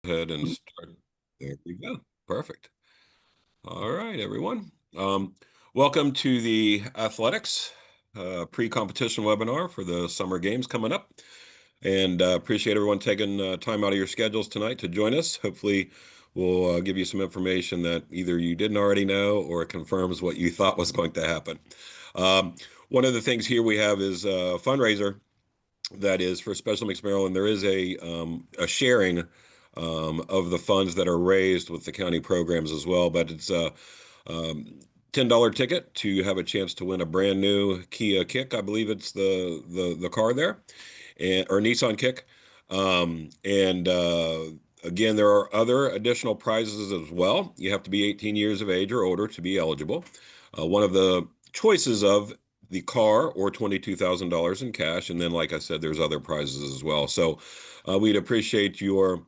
ahead and start. There we go. Perfect. All right, everyone. Welcome to the athletics pre-competition webinar for the summer games coming up. And appreciate everyone taking time out of your schedules tonight to join us. Hopefully, we'll give you some information that either you didn't already know or it confirms what you thought was going to happen. One of the things here we have is a fundraiser that is for Special Mix Maryland. There is a sharing of the funds that are raised with the county programs as well, but it's a $10 ticket to have a chance to win a brand new Kia Kick. I believe it's the car there, or Nissan Kick. Again, there are other additional prizes as well. You have to be 18 years of age or older to be eligible. One of the choices of the car or $22,000 in cash. And then, like I said, there's other prizes as well. So we'd appreciate your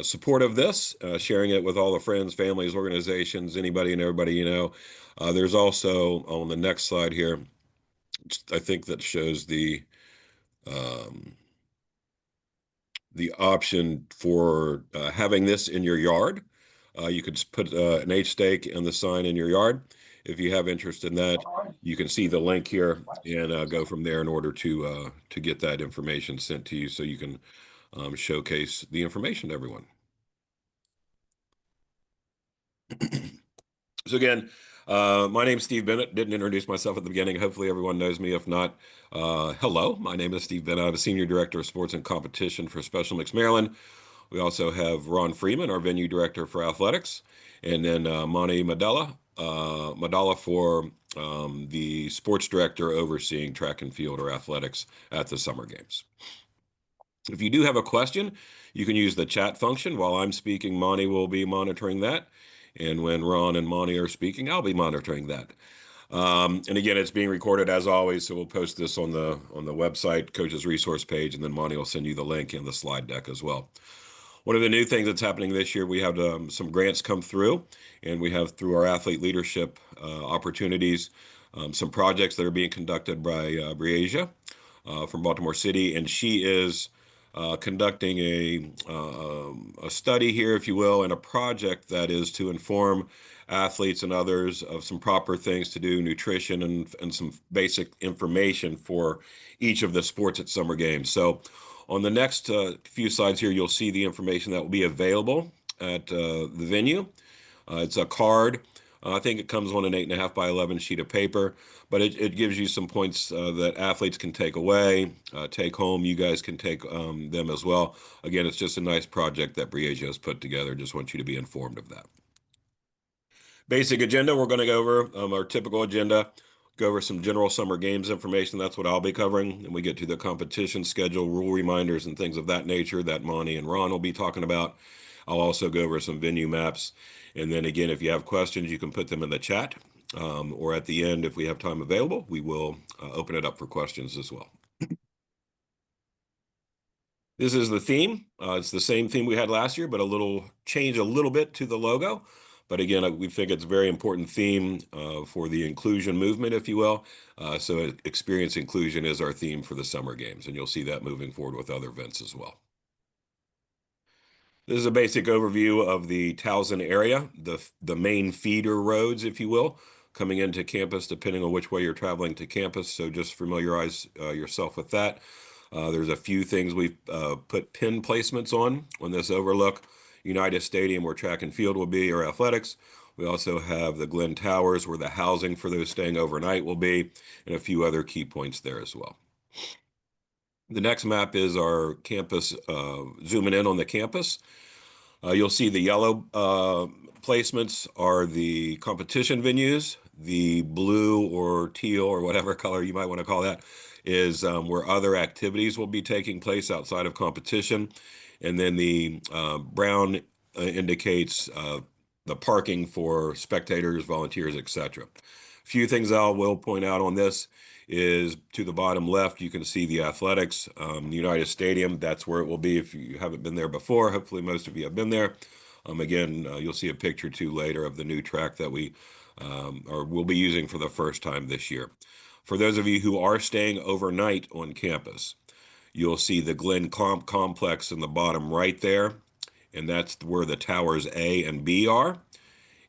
support of this, sharing it with all the friends, families, organizations, anybody and everybody you know. There's also on the next slide here, I think that shows the option for having this in your yard. You could put an H stake and the sign in your yard. If you have interest in that, you can see the link here and go from there in order to get that information sent to you so you can showcase the information to everyone. So again, my name is Steve Bennett. Didn't introduce myself at the beginning. Hopefully everyone knows me. If not, hello. My name is Steve Bennett. I'm a Senior Director of Sports and Competition for Special Mix Maryland. We also have Ron Freeman, our Venue Director for Athletics, and then Monty Madala for the Sports Director overseeing track and field or athletics at the Summer Games. If you do have a question, you can use the chat function. While I'm speaking, Monty will be monitoring that. And when Ron and Monty are speaking, I'll be monitoring that. And again, it's being recorded as always, so we'll post this on the website, Coach's Resource page, and then Monty will send you the link and the slide deck as well. One of the new things that's happening this year, we have some grants come through, and we have through our athlete leadership opportunities, some projects that are being conducted by Briasia from Baltimore City, and she is conducting a study here, if you will, and a project that is to inform athletes and others of some proper things to do, nutrition and some basic information for each of the sports at Summer Games. So on the next few slides here, you'll see the information that will be available at the venue. It's a card. I think it comes on an 8.5 by 11 sheet of paper, but it gives you some points that athletes can take away, take home. You guys can take them as well. Again, it's just a nice project that Briasia has put together. Just want you to be informed of that. Basic agenda, we're going to go over our typical agenda, go over some general Summer Games information. That's what I'll be covering. And we get to the competition schedule, rule reminders, and things of that nature that Monty and Ron will be talking about. I'll also go over some venue maps. And then again, if you have questions, you can put them in the chat. Or at the end, if we have time available, we will open it up for questions as well. This is the theme. It's the same theme we had last year, but change a little bit to the logo. But again, we think it's a very important theme for the inclusion movement, if you will. So experience inclusion is our theme for the Summer Games, and you'll see that moving forward with other events as well. This is a basic overview of the Towson area, the main feeder roads, if you will, coming into campus, depending on which way you're traveling to campus. So just familiarize yourself with that. There's a few things we've put pin placements on this overlook. United Stadium, where track and field will be, or athletics. We also have the Glen Towers, where the housing for those staying overnight will be, and a few other key points there as well. The next map is our campus, zooming in on the campus. You'll see the yellow placements are the competition venues. The blue or teal or whatever color you might want to call that is where other activities will be taking place outside of competition. And then the brown indicates the parking for spectators, volunteers, etc. A few things I will point out on this is to the bottom left, you can see the athletics, United Stadium. That's where it will be if you haven't been there before. Hopefully most of you have been there. Again, you'll see a picture too later of the new track that we will be using for the first time this year. For those of you who are staying overnight on campus, you'll see the Glen Complex in the bottom right there. and that's where the towers A and B are.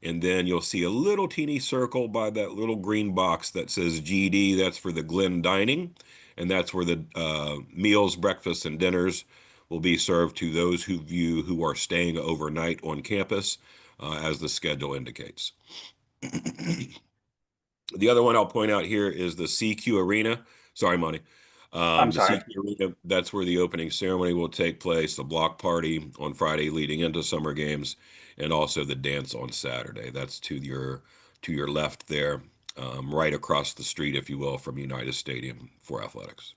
And then you'll see a little teeny circle by that little green box that says GD. That's for the Glen Dining, and that's where the meals, breakfasts, and dinners will be served to those who are staying overnight on campus, as the schedule indicates. The other one I'll point out here is the CQ Arena. Sorry, Monty. I'm The sorry. CQ Arena, that's where the opening ceremony will take place, the block party on Friday leading into summer games, and also the dance on Saturday. That's to your left there, right across the street, if you will, from United Stadium for athletics.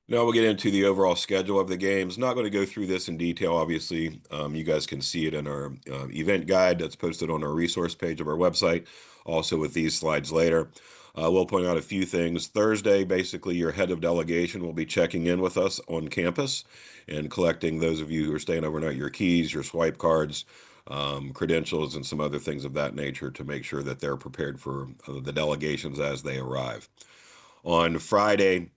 Now we'll get into the overall schedule of the games. Not going to go through this in detail, obviously. You guys can see it in our event guide that's posted on our resource page of our website, also with these slides later. We'll point out a few things. Thursday, basically, your head of delegation will be checking in with us on campus and collecting, those of you who are staying overnight, your keys, your swipe cards, credentials, and some other things of that nature to make sure that they're prepared for the delegations as they arrive. On Friday,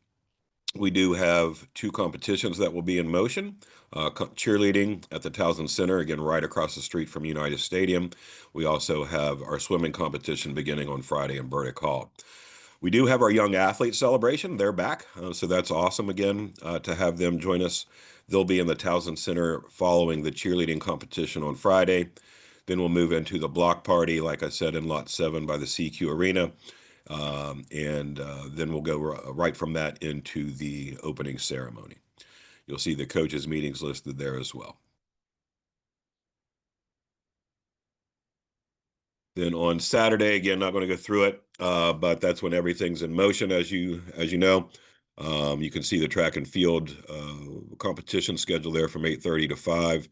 we do have two competitions that will be in motion. Cheerleading at the Towson Center, again, right across the street from United Stadium. We also have our swimming competition beginning on Friday in Burdick Hall. We do have our young athlete celebration. They're back, so that's awesome again to have them join us. They'll be in the Towson Center following the cheerleading competition on Friday. Then we'll move into the block party, like I said, in Lot 7 by the CQ Arena. And then we'll go right from that into the opening ceremony. You'll see the coaches' meetings listed there as well. Then on Saturday, again, not going to go through it, but that's when everything's in motion, as you know. You can see the track and field competition schedule there from 8:30 to 5,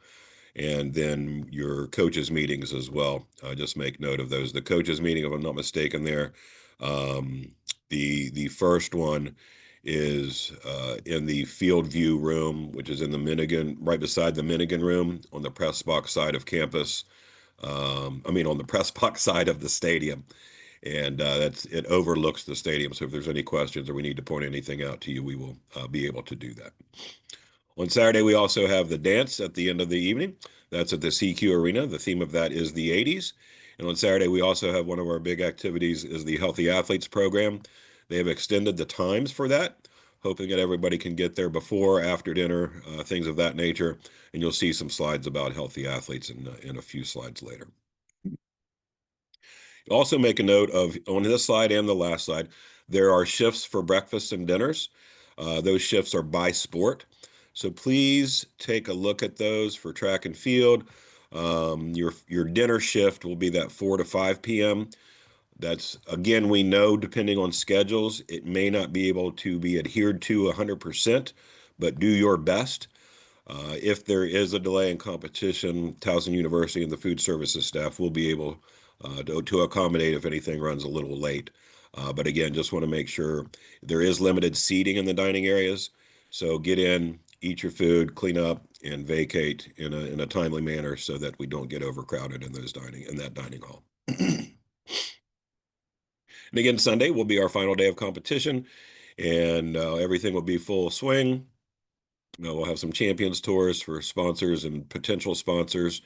and then your coaches' meetings as well. Just make note of those. The coaches' meeting, if I'm not mistaken, there, the first one is in the field view room, which is in the Minigan, right beside the Minigan room on the press box side of campus. On the press box side of the stadium, and it overlooks the stadium. So if there's any questions or we need to point anything out to you, we will be able to do that. On Saturday, we also have the dance at the end of the evening. That's at the CQ Arena. The theme of that is the 80s. And on Saturday, we also have one of our big activities is the Healthy Athletes program. They have extended the times for that, hoping that everybody can get there before, after dinner, things of that nature. And you'll see some slides about healthy athletes in a few slides later. Also make a note of, on this slide and the last slide, there are shifts for breakfast and dinners. Those shifts are by sport. So please take a look at those for track and field. Your dinner shift will be that 4 to 5 p.m. That's, again, we know depending on schedules, it may not be able to be adhered to 100%, but do your best. If there is a delay in competition, Towson University and the food services staff will be able to accommodate if anything runs a little late. But again, just want to make sure there is limited seating in the dining areas. So get in, eat your food, clean up, and vacate in a timely manner so that we don't get overcrowded in that dining hall. And again, Sunday will be our final day of competition, and everything will be full swing. We'll have some champions tours for sponsors and potential sponsors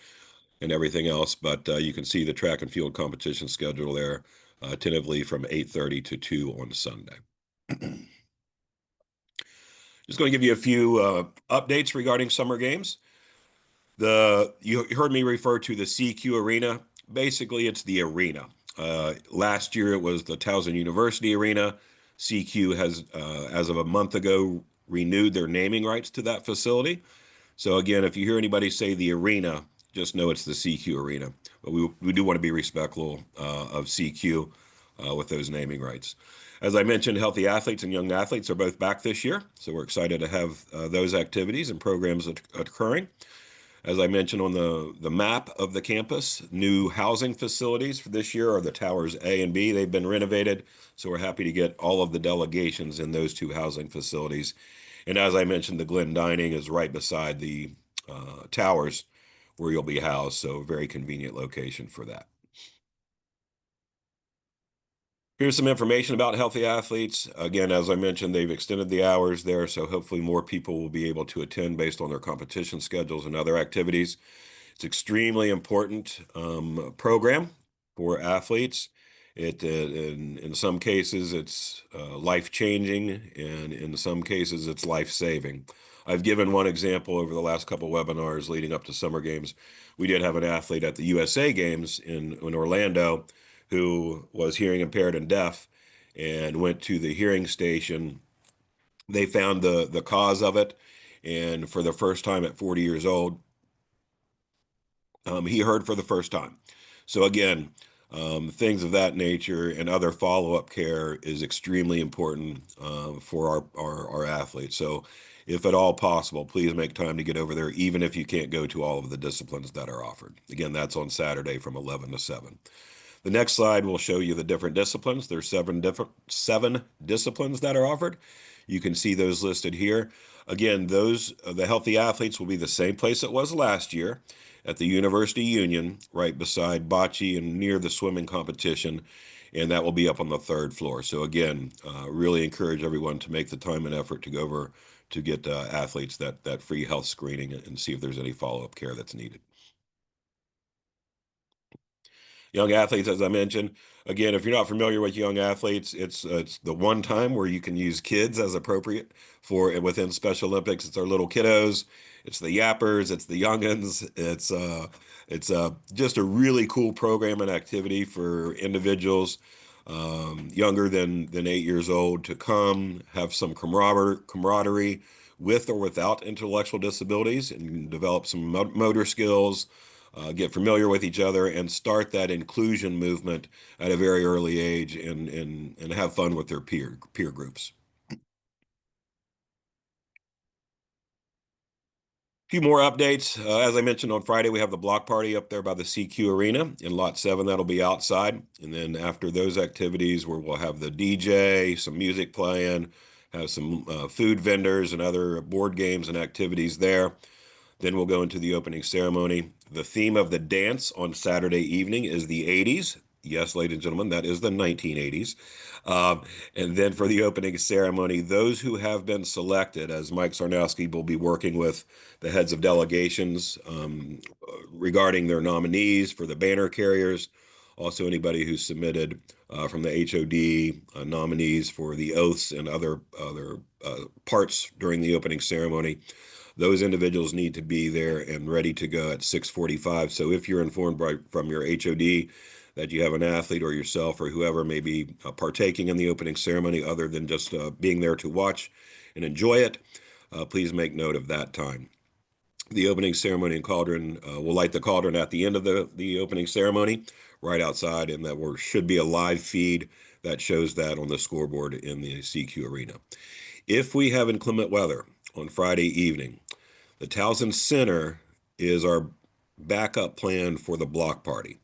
and everything else, but you can see the track and field competition schedule there, tentatively from 8:30 to 2 on Sunday. Just going to give you a few updates regarding summer games. You heard me refer to the CQ Arena. Basically, it's the arena. Last year, it was the Towson University Arena. CQ has, as of a month ago, renewed their naming rights to that facility. So again, if you hear anybody say the arena, just know it's the CQ Arena. But we do want to be respectful of CQ with those naming rights. As I mentioned, healthy athletes and young athletes are both back this year. So we're excited to have those activities and programs occurring. As I mentioned on the map of the campus, new housing facilities for this year are the towers A and B. They've been renovated, so we're happy to get all of the delegations in those two housing facilities. And as I mentioned, the Glen Dining is right beside the towers where you'll be housed, so a very convenient location for that. Here's some information about healthy athletes. Again, as I mentioned, they've extended the hours there, so hopefully more people will be able to attend based on their competition schedules and other activities. It's extremely important program for athletes. In some cases it's life-changing, and in some cases it's life-saving. I've given one example over the last couple webinars leading up to summer games. We did have an athlete at the USA games in Orlando who was hearing impaired and deaf and went to the hearing station. They found the cause of it, and for the first time at 40 years old, he heard for the first time. So again, things of that nature and other follow-up care is extremely important for our athletes. So if at all possible, please make time to get over there, even if you can't go to all of the disciplines that are offered. Again, that's on Saturday from 11 to 7. The next slide will show you the different disciplines. There's seven disciplines that are offered. You can see those listed here. Again, the healthy athletes will be the same place it was last year at the University Union, right beside bocce and near the swimming competition, and that will be up on the third floor. So again, really encourage everyone to make the time and effort to go over to get athletes that free health screening and see if there's any follow-up care that's needed. Young athletes, as I mentioned, again, if you're not familiar with young athletes, it's the one time where you can use kids as appropriate for within Special Olympics. It's our little kiddos, it's the yappers, it's the youngins. It's just a really cool program and activity for individuals younger than 8 years old to come have some camaraderie with or without intellectual disabilities and develop some motor skills, get familiar with each other, and start that inclusion movement at a very early age, and have fun with their peer groups. A few more updates. As I mentioned, on Friday, we have the block party up there by the CQ Arena in Lot 7. That'll be outside. And then after those activities, where we'll have the DJ, some music playing, have some food vendors and other board games and activities there. Then we'll go into the opening ceremony. The theme of the dance on Saturday evening is the 80s. Yes, ladies and gentlemen, that is the 1980s. And then for the opening ceremony, those who have been selected, as Mike Sarnowski will be working with the heads of delegations regarding their nominees for the banner carriers, also anybody who submitted from the HOD nominees for the oaths and other parts during the opening ceremony. Those individuals need to be there and ready to go at 6:45. So if you're informed from your HOD that you have an athlete or yourself or whoever may be partaking in the opening ceremony other than just being there to watch and enjoy it, please make note of that time. The opening ceremony and cauldron, we'll light the cauldron at the end of the opening ceremony right outside, and that should be a live feed that shows that on the scoreboard in the CQ Arena. If we have inclement weather on Friday evening, the Towson Center is our backup plan for the block party.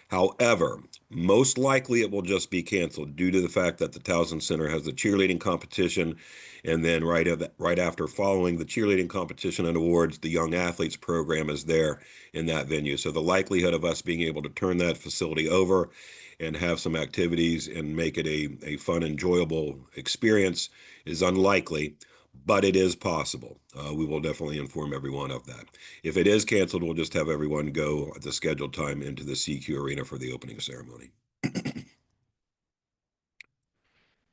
However, most likely it will just be canceled due to the fact that the Towson Center has the cheerleading competition, and then right after following the cheerleading competition and awards, the young athletes program is there in that venue. So the likelihood of us being able to turn that facility over and have some activities and make it a fun, enjoyable experience is unlikely, but it is possible. We will definitely inform everyone of that. If it is canceled, we'll just have everyone go at the scheduled time into the CQ Arena for the opening ceremony. A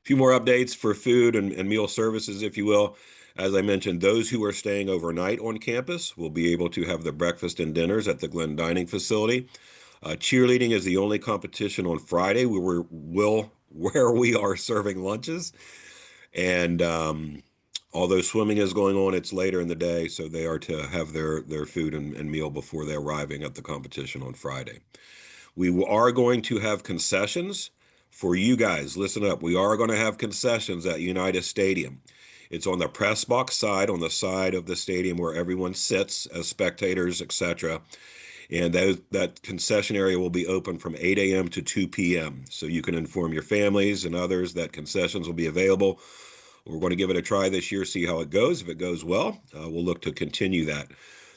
few more updates for food and meal services, if you will. As I mentioned, those who are staying overnight on campus will be able to have the breakfast and dinners at the Glen Dining Facility. Cheerleading is the only competition on Friday where we are serving lunches. And although swimming is going on, it's later in the day, so they are to have their food and meal before they're arriving at the competition on Friday. We are going to have concessions for you guys. Listen up. We are going to have concessions at Unitas Stadium. It's on the press box side, on the side of the stadium where everyone sits as spectators, etc. And that concession area will be open from 8 a.m. to 2 p.m. So you can inform your families and others that concessions will be available. We're going to give it a try this year, see how it goes. If it goes well, we'll look to continue that.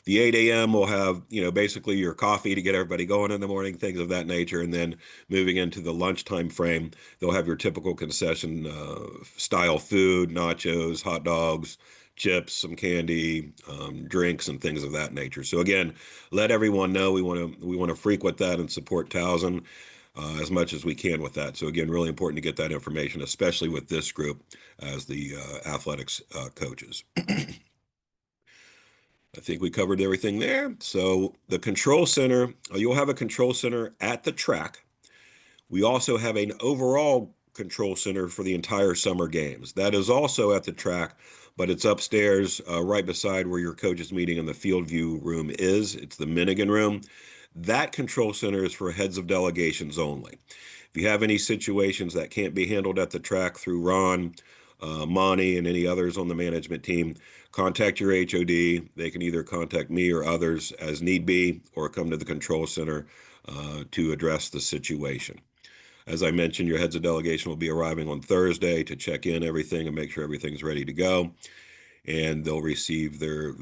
The 8 a.m. will have, basically your coffee to get everybody going in the morning, things of that nature. And then moving into the lunchtime frame, they'll have your typical concession style food, nachos, hot dogs, chips, some candy, drinks, and things of that nature. So again, let everyone know we want to frequent that and support Towson as much as we can with that. So again, really important to get that information, especially with this group as the athletics coaches. I think we covered everything there. So the control center, you'll have a control center at the track. We also have an overall control center for the entire summer games. That is also at the track, but it's upstairs right beside where your coaches meeting in the field view room is. It's the Minigan room. That control center is for heads of delegations only. If you have any situations that can't be handled at the track through Ron, Monty, and any others on the management team, contact your HOD. They can either contact me or others as need be, or come to the control center to address the situation. As I mentioned, your heads of delegation will be arriving on Thursday to check in everything and make sure everything's ready to go. And they'll receive their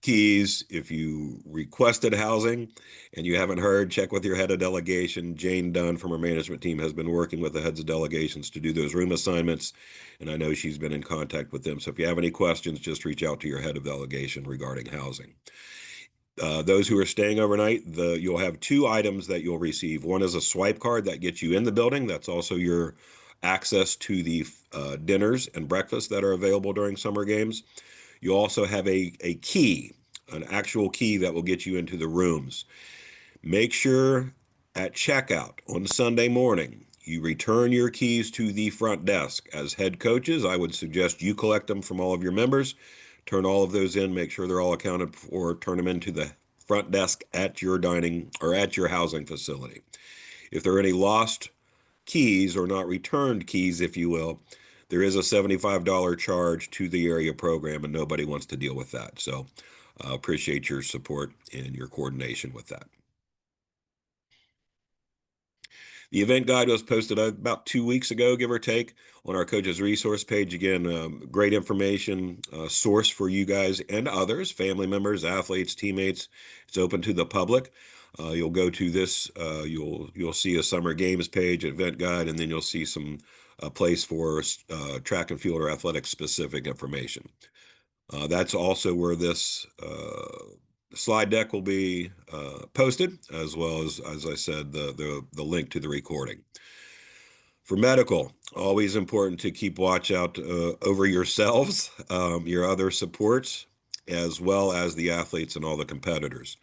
keys. If you requested housing and you haven't heard, check with your head of delegation. Jane Dunn from our management team has been working with the heads of delegations to do those room assignments, and I know she's been in contact with them. So if you have any questions, just reach out to your head of delegation regarding housing. Those who are staying overnight, you'll have two items that you'll receive. One is a swipe card that gets you in the building. That's also your access to the dinners and breakfasts that are available during summer games. You also have a key, an actual key that will get you into the rooms. Make sure at checkout on Sunday morning, you return your keys to the front desk. As head coaches, I would suggest you collect them from all of your members, turn all of those in, make sure they're all accounted for, turn them into the front desk at your dining or at your housing facility. If there are any lost keys or not returned keys, if you will, there is a $75 charge to the area program, and nobody wants to deal with that. So I appreciate your support and your coordination with that. The event guide was posted about 2 weeks ago, give or take, on our coaches resource page. Again, great information source for you guys and others, family members, athletes, teammates. It's open to the public. You'll go to this, you'll see a summer games page, event guide, and then you'll see some place for track and field or athletic specific information. That's also where this slide deck will be posted, as well as I said, the link to the recording. For medical, always important to keep watch out over yourselves, your other supports, as well as the athletes and all the competitors.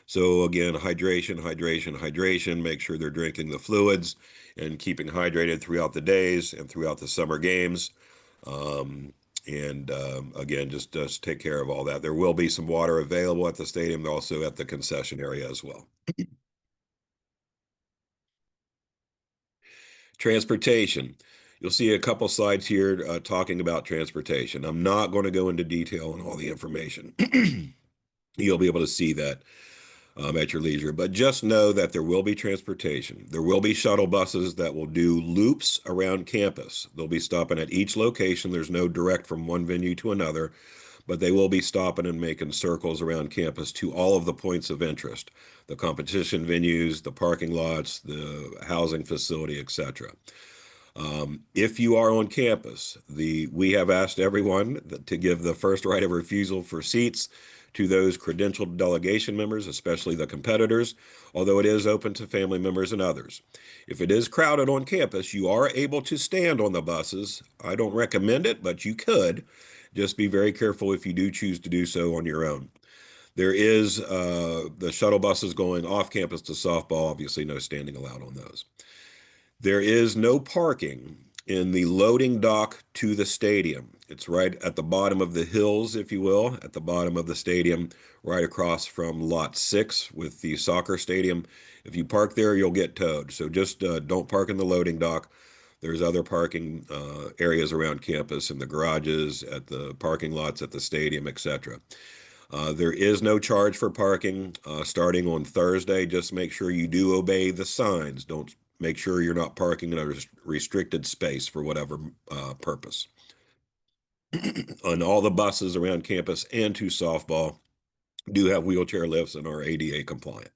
So again, hydration, hydration, hydration. Make sure they're drinking the fluids and keeping hydrated throughout the days and throughout the summer games. Again, just take care of all that. There will be some water available at the stadium, also at the concession area as well. Transportation. You'll see a couple slides here talking about transportation. I'm not going to go into detail on all the information. You'll be able to see that at your leisure, but just know that there will be transportation. There will be shuttle buses that will do loops around campus. They'll be stopping at each location. There's no direct from one venue to another, but they will be stopping and making circles around campus to all of the points of interest, the competition venues, the parking lots, the housing facility, etc. If you are on campus, we have asked everyone to give the first right of refusal for seats to those credentialed delegation members, especially the competitors, although it is open to family members and others. If it is crowded on campus, you are able to stand on the buses. I don't recommend it, but you could. Just be very careful if you do choose to do so on your own. There is the shuttle buses going off campus to softball. Obviously, no standing allowed on those. There is no parking in the loading dock to the stadium. It's right at the bottom of the hills, if you will, at the bottom of the stadium, right across from lot 6 with the soccer stadium. If you park there, you'll get towed. So just don't park in the loading dock. There's other parking areas around campus in the garages, at the parking lots at the stadium, etc. There is no charge for parking starting on Thursday. Just make sure you do obey the signs. Don't make sure you're not parking in a restricted space for whatever purpose. on all the buses around campus and to softball do have wheelchair lifts and are ADA compliant.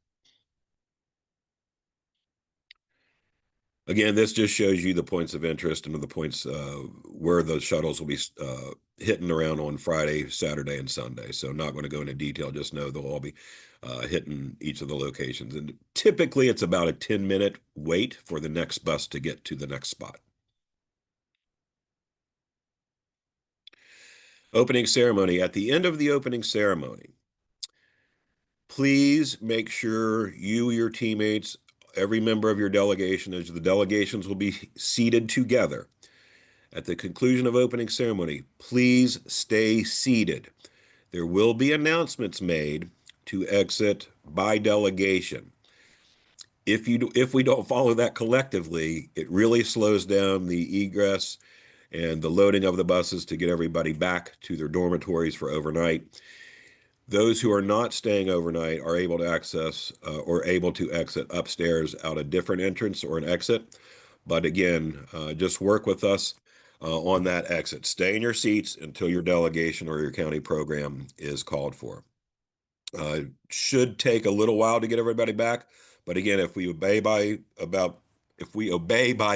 Again, this just shows you the points of interest and the points where those shuttles will be hitting around on Friday, Saturday, and Sunday. So not going to go into detail, just know they'll all be hitting each of the locations. And typically it's about a 10-minute wait for the next bus to get to the next spot. Opening ceremony. At the end of the opening ceremony, please make sure you, your teammates, every member of your delegation, as the delegations will be seated together. At the conclusion of opening ceremony, please stay seated. There will be announcements made to exit by delegation. If we don't follow that collectively, it really slows down the egress and the loading of the buses to get everybody back to their dormitories for overnight. Those who are not staying overnight are able to access or able to exit upstairs out a different entrance or an exit. But again, just work with us on that exit. Stay in your seats until your delegation or your county program is called for. Should take a little while to get everybody back, but again, if we obey by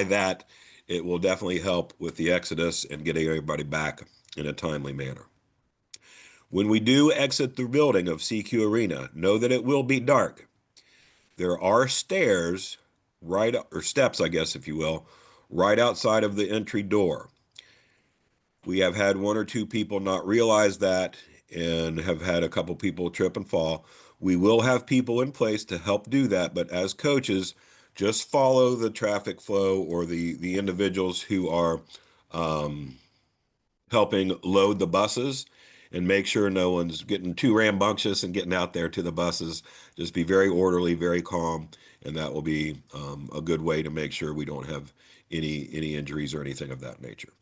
that, it will definitely help with the exodus and getting everybody back in a timely manner. When we do exit the building of CQ Arena, know that it will be dark. There are stairs, or steps, I guess, if you will, right outside of the entry door. We have had one or two people not realize that and have had a couple people trip and fall. We will have people in place to help do that, but as coaches, just follow the traffic flow or the individuals who are helping load the buses and make sure no one's getting too rambunctious and getting out there to the buses. Just be very orderly, very calm, and that will be a good way to make sure we don't have any injuries or anything of that nature.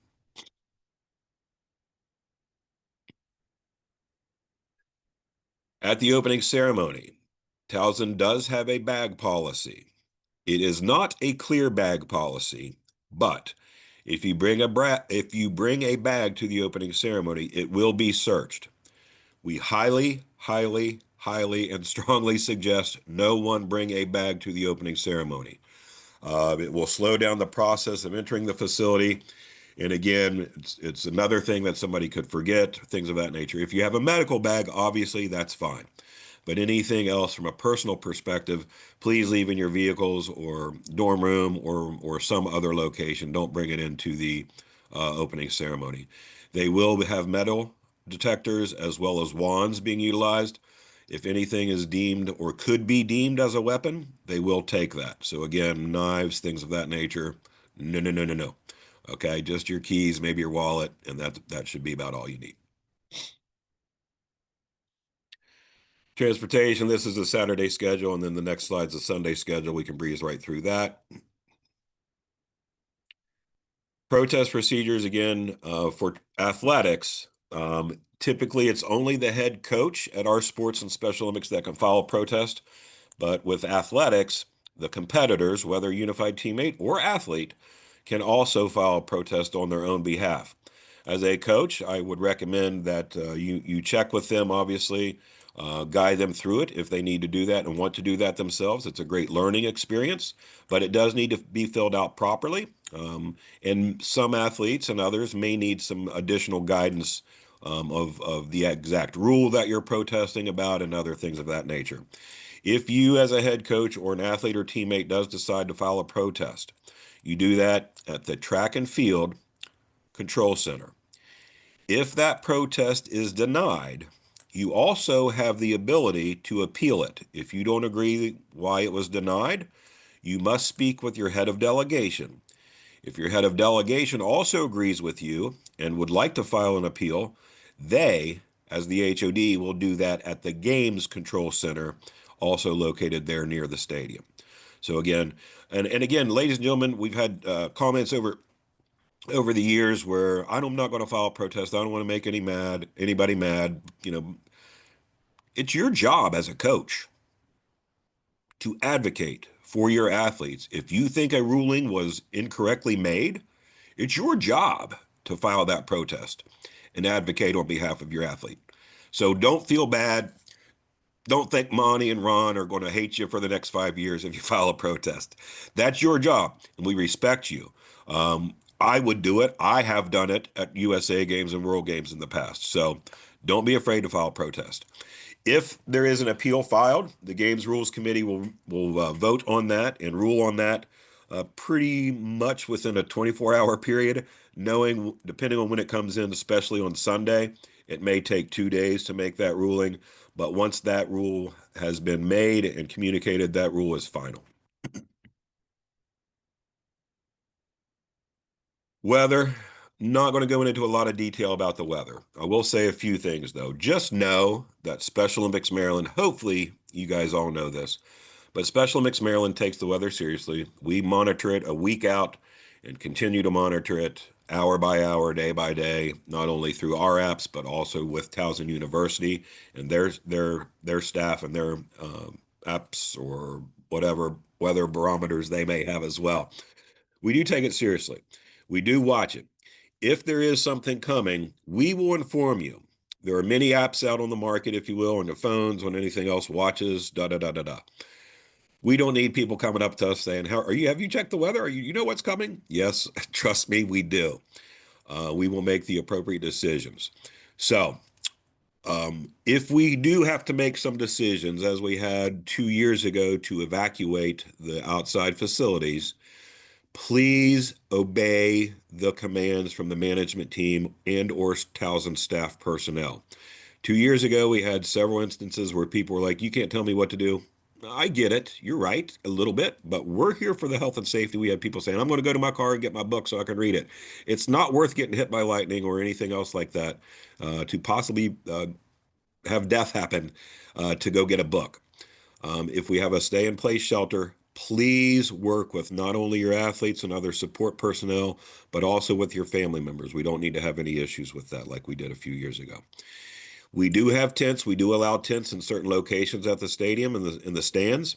At the opening ceremony, Towson does have a bag policy. It is not a clear bag policy, but if you bring a bag to the opening ceremony, it will be searched. We highly, highly, highly, and strongly suggest no one bring a bag to the opening ceremony. It will slow down the process of entering the facility. And again, it's another thing that somebody could forget, things of that nature. If you have a medical bag, obviously that's fine. But anything else from a personal perspective, please leave in your vehicles or dorm room or some other location. Don't bring it into the opening ceremony. They will have metal detectors as well as wands being utilized. If anything is deemed or could be deemed as a weapon, they will take that. So again, knives, things of that nature. No, no, no, no, no. Okay, just your keys, maybe your wallet, and that should be about all you need. Transportation, this is a Saturday schedule, and then the next slide's a Sunday schedule. We can breeze right through that. Protest procedures, again, for athletics. Typically, it's only the head coach at our sports and Special Olympics that can file a protest. But with athletics, the competitors, whether unified teammate or athlete, can also file a protest on their own behalf. As a coach, I would recommend that you check with them, obviously, guide them through it if they need to do that and want to do that themselves. It's a great learning experience, but it does need to be filled out properly. And some athletes and others may need some additional guidance of the exact rule that you're protesting about and other things of that nature. If you, as a head coach or an athlete or teammate, does decide to file a protest, you do that at the track and field control center. If that protest is denied, you also have the ability to appeal it. If you don't agree why it was denied, you must speak with your head of delegation. If your head of delegation also agrees with you and would like to file an appeal, they, as the HOD, will do that at the Games Control Center, also located there near the stadium. So again, and again, ladies and gentlemen, we've had comments over the years where I'm not going to file a protest. I don't want to make anybody mad. You know, it's your job as a coach to advocate for your athletes. If you think a ruling was incorrectly made, it's your job to file that protest. and advocate on behalf of your athlete. So don't feel bad. Don't think Monty and Ron are going to hate you for the next 5 years if you file a protest. That's your job, and we respect you. I would do it. I have done it at USA games and World Games in the past. So don't be afraid to file a protest. If there is an appeal filed, the Games Rules Committee will vote on that and rule on that pretty much within a 24-hour period, knowing, depending on when it comes in, especially on Sunday, it may take 2 days to make that ruling. But once that rule has been made and communicated, that rule is final. Weather, not going to go into a lot of detail about the weather. I will say a few things, though. Just know that Special Olympics Maryland, hopefully you guys all know this, but Special Olympics Maryland takes the weather seriously. We monitor it a week out and continue to monitor it hour by hour, day by day, not only through our apps, but also with Towson University and their staff and their apps or whatever weather barometers they may have as well. We do take it seriously. We do watch it. If there is something coming, we will inform you. There are many apps out on the market, if you will, on your phones, on anything else, watches, da da da da da. We don't need people coming up to us saying, "How are you? Have you checked the weather? Are you know what's coming?" Yes, trust me, we do. We will make the appropriate decisions. So, if we do have to make some decisions, as we had 2 years ago to evacuate the outside facilities, please obey the commands from the management team and or Towson staff personnel. 2 years ago, we had several instances where people were like, "You can't tell me what to do." I get it. You're right, a little bit, but we're here for the health and safety. We had people saying, "I'm going to go to my car and get my book so I can read it." It's not worth getting hit by lightning or anything else like that to possibly have death happen to go get a book. If we have a stay in place shelter, please work with not only your athletes and other support personnel, but also with your family members. We don't need to have any issues with that like we did a few years ago. We do have tents. We do allow tents in certain locations at the stadium and in the stands.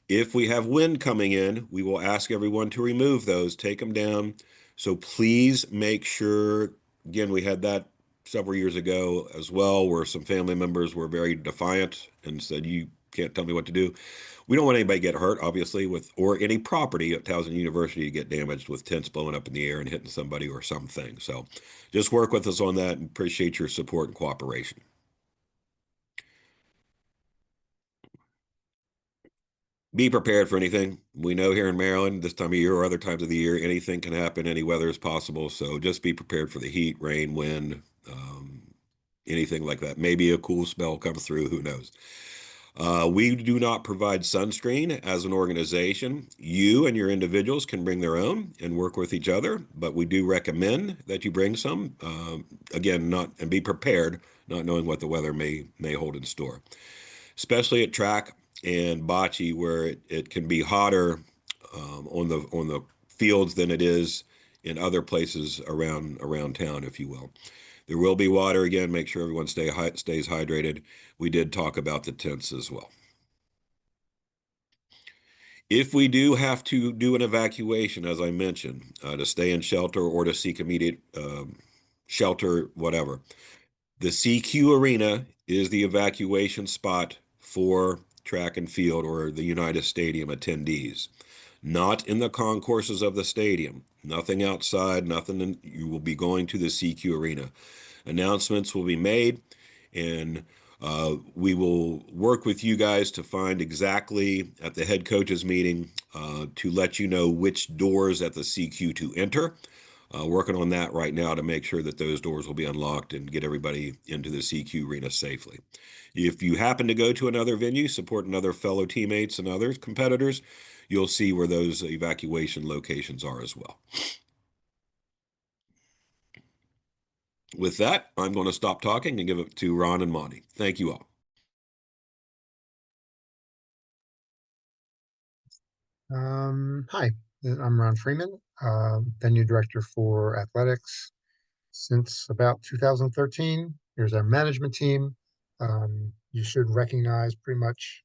If we have wind coming in, we will ask everyone to remove those, take them down. So please make sure, again, we had that several years ago as well, where some family members were very defiant and said, "You can't tell me what to do." We don't want anybody to get hurt, obviously, with or any property at Towson University to get damaged with tents blowing up in the air and hitting somebody or something. So just work with us on that and appreciate your support and cooperation. Be prepared for anything. We know here in Maryland, this time of year or other times of the year, anything can happen. Any weather is possible. So just be prepared for the heat, rain, wind, anything like that. Maybe a cool spell come through. Who knows? We do not provide sunscreen as an organization. You and your individuals can bring their own and work with each other, but we do recommend that you bring some. Again, not and be prepared, not knowing what the weather may hold in store, especially at track and bocce, where it can be hotter on the fields than it is in other places around town, if you will. There will be water again. Make sure everyone stays hydrated. We did talk about the tents as well. If we do have to do an evacuation, as I mentioned, to stay in shelter or to seek immediate shelter, whatever, the CQ Arena is the evacuation spot for track and field or the United Stadium attendees. Not in the concourses of the stadium. Nothing outside, you will be going to the CQ Arena. Announcements will be made, and we will work with you guys to find exactly at the head coaches meeting to let you know which doors at the CQ to enter. Working on that right now to make sure that those doors will be unlocked and get everybody into the CQ arena safely. If you happen to go to another venue, supporting other fellow teammates and other competitors, you'll see where those evacuation locations are as well. With that, I'm going to stop talking and give it to Ron and Monty. Thank you all. Hi, I'm Ron Freeman, venue director for athletics since about 2013. Here's our management team. You should recognize pretty much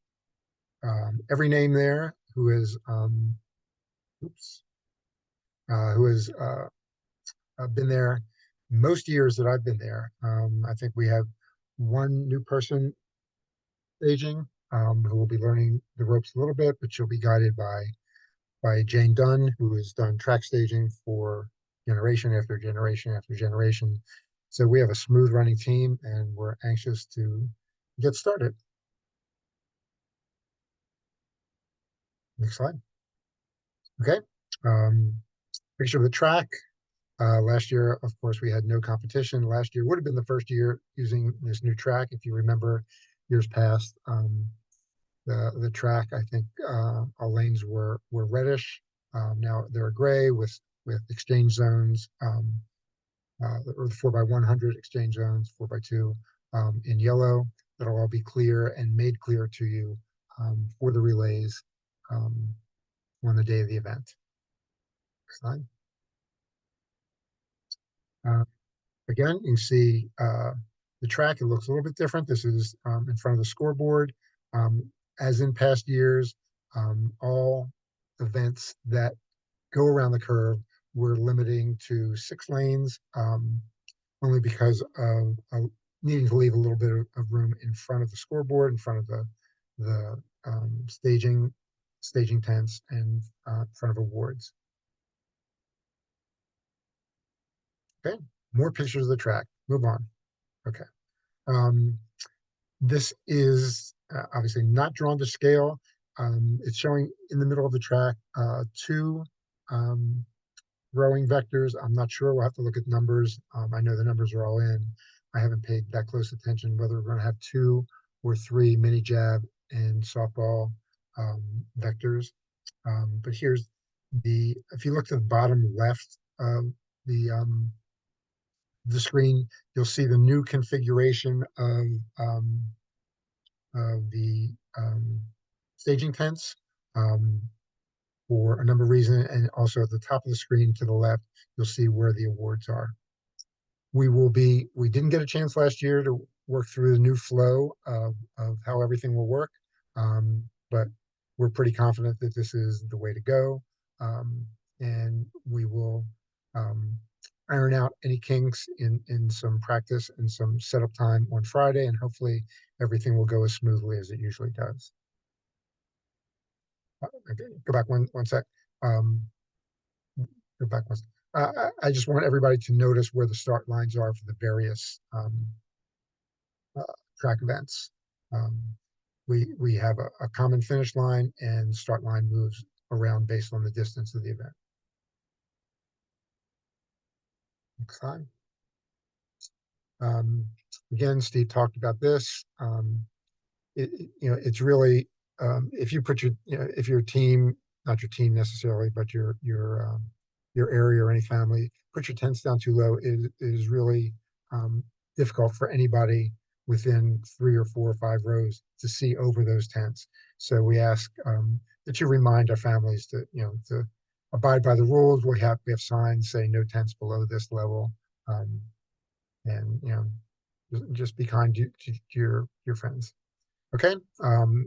every name there oops, who has been there most years that I've been there. I think we have one new person staging, who will be learning the ropes a little bit, but she'll be guided by Jane Dunn, who has done track staging for generation after generation after generation. So we have a smooth running team, and we're anxious to get started. Next slide. Okay. Um, Picture of the track. Last year, of course, we had no competition. Last year would have been the first year using this new track. If you remember years past, the track, I think our lanes were reddish. Now they're gray with exchange zones, or the 4x100 exchange zones, 4x2 in yellow. That'll all be clear and made clear to you for the relays um, on the day of the event. Next slide. Uh, Again, you can see the track. It looks a little bit different. This is in front of the scoreboard. Um, as in past years, all events that go around the curve, we're limiting to 6 lanes, only because of needing to leave a little bit of room in front of the scoreboard, in front of the staging tents, and in front of awards. Okay, more pictures of the track. Move on. Okay. Um, This is obviously not drawn to scale. It's showing in the middle of the track two um, rowing vectors. I'm not sure. We'll have to look at numbers. I know the numbers are all in. I haven't paid that close attention whether we're going to have 2 or 3 mini jab and softball vectors. But here's if you look to the bottom left of the um, the screen, you'll see the new configuration of the staging tents for a number of reasons. And also at the top of the screen to the left, you'll see where the awards are. We didn't get a chance last year to work through the new flow of how everything will work. But we're pretty confident that this is the way to go. And we will um, iron out any kinks in some practice and some setup time on Friday, and hopefully everything will go as smoothly as it usually does. Okay, go back one sec. Um, Go back one. I just want everybody to notice where the start lines are for the various uh, track events. Um, we have a common finish line, and start line moves around based on the distance of the event. Next slide. Um, Again, Steve talked about this. It's really if you put if your team, not your team necessarily, but your area or any family, put your tents down too low, it is really um, difficult for anybody within 3 or 4 or 5 rows to see over those tents. So we ask that you remind our families to abide by the rules. We have signs saying no tents below this level, um, and just be kind to your friends. Okay,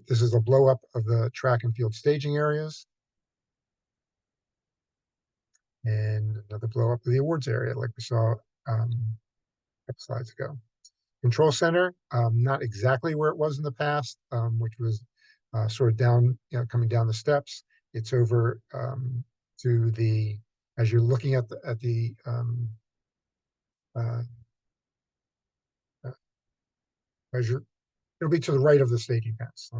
this is a blow up of the track and field staging areas, and another blow up of the awards area like we saw a couple slides ago. Control center, not exactly where it was in the past, which was sort of down, coming down the steps. It's over to the, as you're looking at the uh, uh, as you're, it'll be to the right of the staging fence,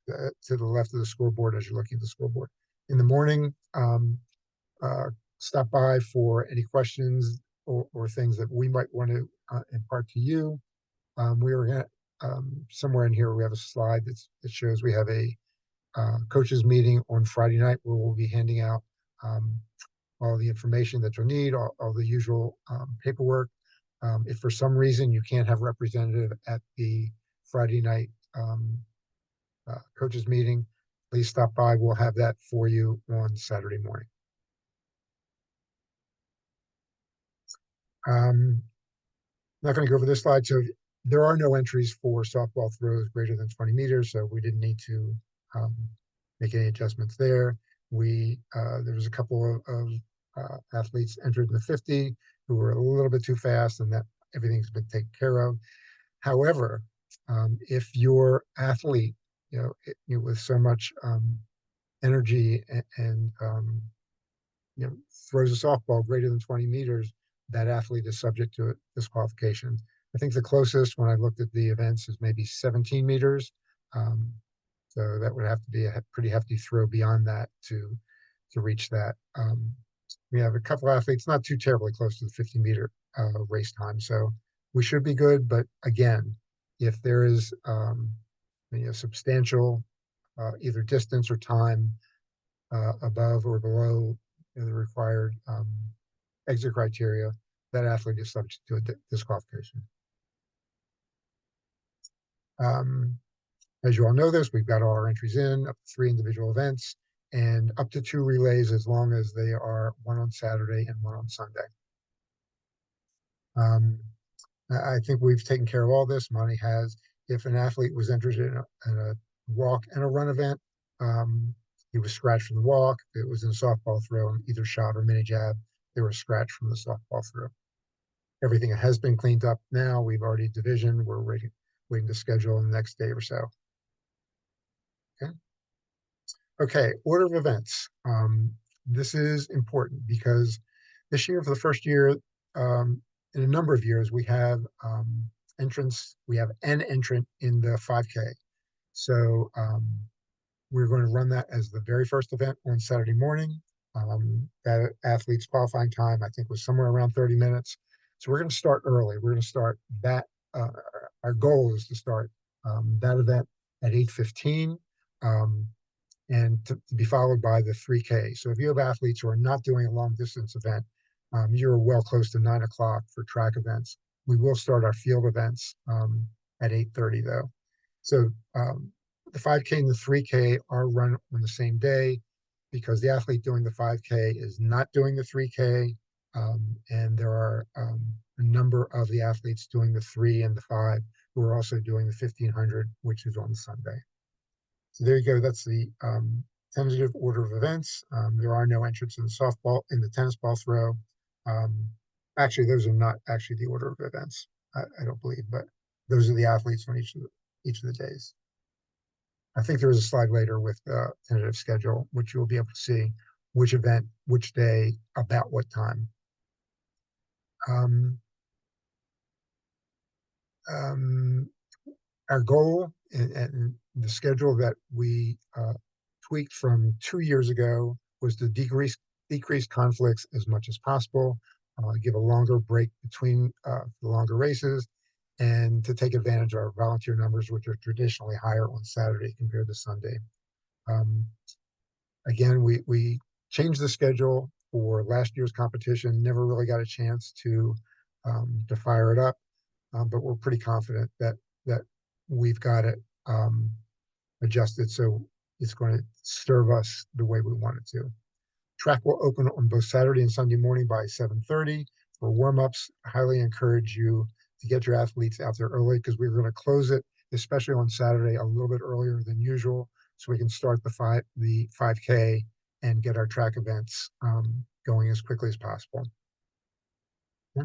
to the left of the scoreboard as you're looking at the scoreboard. In the morning, uh, stop by for any questions or things that we might want to impart to you. We are going to, somewhere in here, we have a slide that shows we have a coaches meeting on Friday night where we'll be handing out all the information that you'll need, all the usual paperwork. If for some reason you can't have representative at the Friday night coaches meeting, please stop by. We'll have that for you on Saturday morning. Not going to go over this slide. So there are no entries for softball throws greater than 20 meters, so we didn't need to make any adjustments there. There was a couple of athletes entered in the 50. who are a little bit too fast, and that everything's been taken care of. However, if your athlete, with so much energy and throws a softball greater than 20 meters, that athlete is subject to disqualification. I think the closest when I looked at the events is maybe 17 meters. Um, so that would have to be a pretty hefty throw beyond that to reach that. We have a couple athletes not too terribly close to the 50-meter race time, so we should be good. But again, if there is substantial either distance or time above or below the required exit criteria, that athlete is subject to a disqualification. Um, as you all know this, we've got all our entries in, up to 3 individual events, and up to 2 relays as long as they are one on Saturday and one on Sunday. Um, I think we've taken care of all this. Monty has. If an athlete was entered in a walk and a run event, um, he was scratched from the walk. If it was in a softball throw, either shot or mini jab, they were scratched from the softball throw. Everything has been cleaned up now. We've already divisioned. We're waiting to schedule in the next day or so. Okay. Okay. Order of events. This is important because this year, for the first year, in a number of years, we have we have an entrant in the 5K. So we're going to run that as the very first event on Saturday morning. That athlete's qualifying time, I think, was somewhere around 30 minutes. So we're going to start early. We're going to start that. Our goal is to start that event at 8:15. And to be followed by the 3K. So if you have athletes who are not doing a long distance event, you're well close to 9 o'clock for track events. We will start our field events at 8:30 though. So the 5K and the 3K are run on the same day because the athlete doing the 5K is not doing the 3K. And there are a number of the athletes doing the 3 and the 5 who are also doing the 1500, which is on Sunday. So there you go. That's the tentative order of events. There are no entrants in the softball, in the tennis ball throw. Um, Actually, those are not actually the order of events. I don't believe, but those are the athletes on each of the days. I think there is a slide later with the tentative schedule, which you will be able to see which event, which day, about what time. Um, um, our goal and the schedule that we tweaked from 2 years ago was to decrease conflicts as much as possible, give a longer break between the longer races, and to take advantage of our volunteer numbers, which are traditionally higher on Saturday compared to Sunday. Um, Again, we changed the schedule for last year's competition, never really got a chance to fire it up, but we're pretty confident that we've got it adjusted so it's going to serve us the way we want it to. Track will open on both Saturday and Sunday morning by 7:30 for warm-ups. I highly encourage you to get your athletes out there early because we're going to close it, especially on Saturday, a little bit earlier than usual, so we can start the 5K and get our track events going as quickly as possible. Yeah.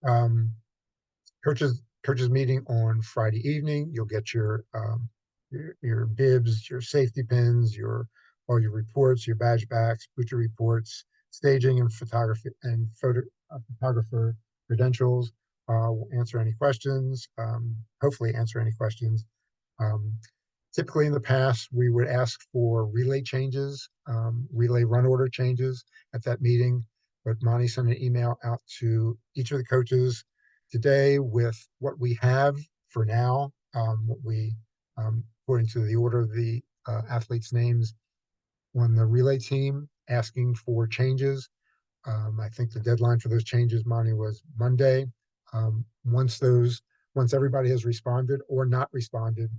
Um, coaches meeting on Friday evening. You'll get your bibs, your safety pins, all your reports, your badge backs, butcher reports, staging and photography and photographer credentials. We'll answer any questions. Hopefully answer any questions. Um, Typically in the past, we would ask for relay changes, relay run order changes at that meeting. But Monty sent an email out to each of the coaches today with what we have for now, according to the order of the athletes' names on the relay team, asking for changes. I think the deadline for those changes, Monty, was Monday. Um, once those, Once everybody has responded or not responded,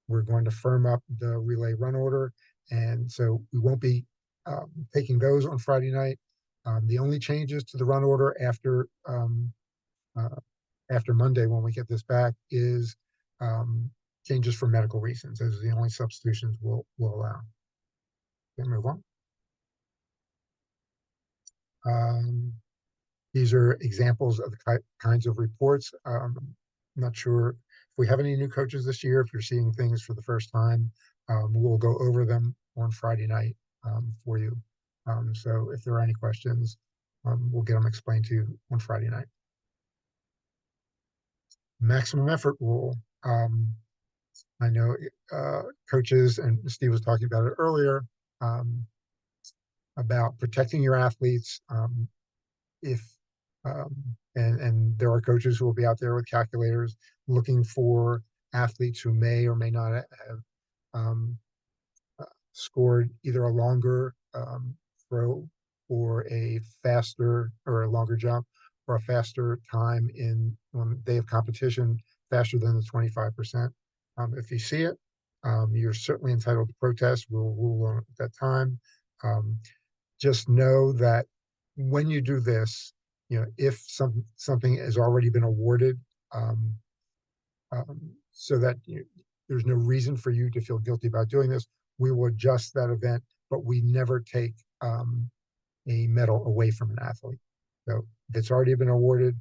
we're going to firm up the relay run order, and so we won't be taking those on Friday night. The only changes to the run order uh, after Monday, when we get this back, is um, changes for medical reasons. Those are the only substitutions we'll allow. Okay, move on. Um, these are examples of the kinds of reports. I'm not sure if we have any new coaches this year. If you're seeing things for the first time, we'll go over them on Friday night for you. So if there are any questions, we'll get them explained to you on Friday night. Maximum effort rule. I know coaches, and Steve was talking about it earlier, um, about protecting your athletes. If um, and there are coaches who will be out there with calculators looking for athletes who may or may not have um, scored either a longer throw or a faster or a longer jump or a faster time in on the day of competition faster than the 25%. If you see it, you're certainly entitled to protest. We'll rule on it at that time. Um, just know that when you do this, if something has already been awarded, um, so that there's no reason for you to feel guilty about doing this. We will adjust that event, but we never take a medal away from an athlete. So if it's already been awarded,